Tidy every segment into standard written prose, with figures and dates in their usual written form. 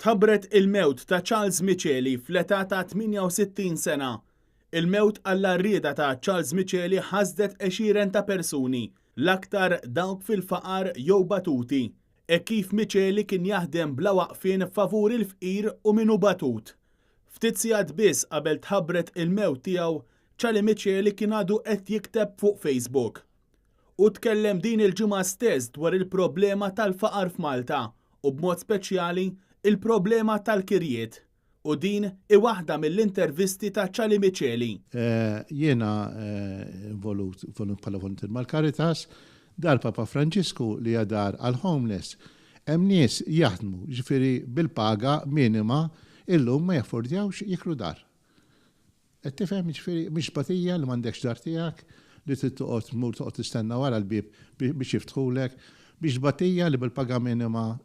Tħabbret il-mewt ta' Charles Micheli fl-età ta' 68 sena. Il-mewt għall-arrieda ta' Charles Micheli ħasdet għexieren ta' persuni, l-aktar dawk fil-faqar jew batuti. E kif Micheli kien jaħdem bla waqfien favur il-fqir u minu batut. Ftit sigħat biss qabel tħabbret il-mewt tiegħu, Charlie Micheli kien għadu qed jikteb fuq Facebook. U tkellem din il-ġimgħa stess dwar il-problema tal-faqar f'Malta u b'mod speċjali il-problema tal-kirjiet. U din waħda mill-intervisti ta' Charlie Micheli. Jiena involut bħala volontier mal-Caritas dar Papa Franġisku li għadar għal-homeless. Hemm nies jaħdmu ġifieri bil-paga minima illum ma jaffordjawx jikru dar. Qed tifhem ġifieri mhix batija li m'għandekx dar tiegħek li trid toqgħod tistenna wara l-bib biex jiftħulek, biex batija li bil-paga minima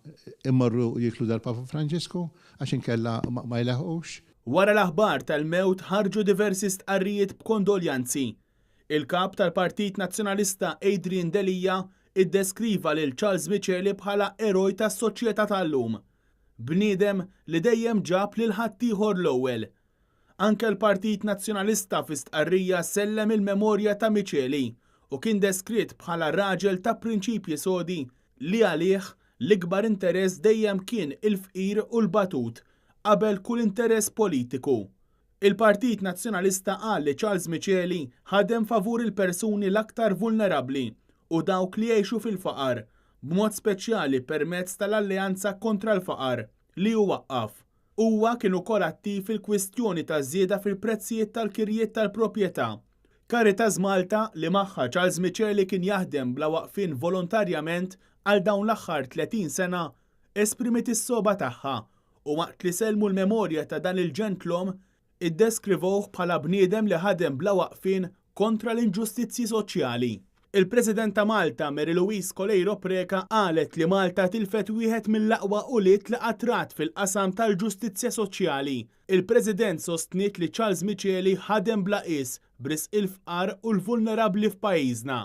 immorru jiklu dar Papa Franġisku għax inkella ma jleħqux. Wara l-aħbar tal-mewt ħarġu diversi stqarrijiet b'kondoljanzi. Il-kap tal-Partit Nazzjonalista Adrian Delija iddeskriva lil Charles Micheli bħala eroj tas-soċjetà tal-lum. Bniedem li dejjem ġab lil ħaddieħor l-ewwel. Anke l-Partit Nazzjonalista fi stqarrija sellem il-memorja ta' Micheli u kien deskritt bħala raġel ta' prinċipji sodi li għalih l-ikbar interess dejjem kien il-fqir u l-batut qabel kull interess politiku. Il-Partit Nazzjonalista qal li Charles Micheli ħadem favur il-persuni l-aktar vulnerabbli u dawk li jgħixu fil-faqar, b'mod speċjali permezz tal-Alleanza kontra l-Faqar li hu waqqaf. Huwa kien ukoll attiv fil-kwistjoni ta' żieda fil-prezzijiet tal-kirjiet tal-proprjetà. Caritas Malta li magħha Charles Micheli kien jaħdem bla waqfien volontarjament għal dawn l-aħħar 30 sena esprimiet is-soba tagħha u waqt li sellmu l-memorja ta' dan il-ġentlom iddeskrivuh bħala bniedem li ħadem bla waqfien kontra l-inġustizzji soċjali. Il-President ta' Malta, Mary Louise Colleiro Preca, qalet li Malta tilfet wieħed mill-aqwa quliet li qatrat fil-qasam tal-ġustizzja soċjali. Il-President sostniet li Charles Micheli ħadem bla qis bris il-fqar u l-vulnerabbli f'pajjiżna.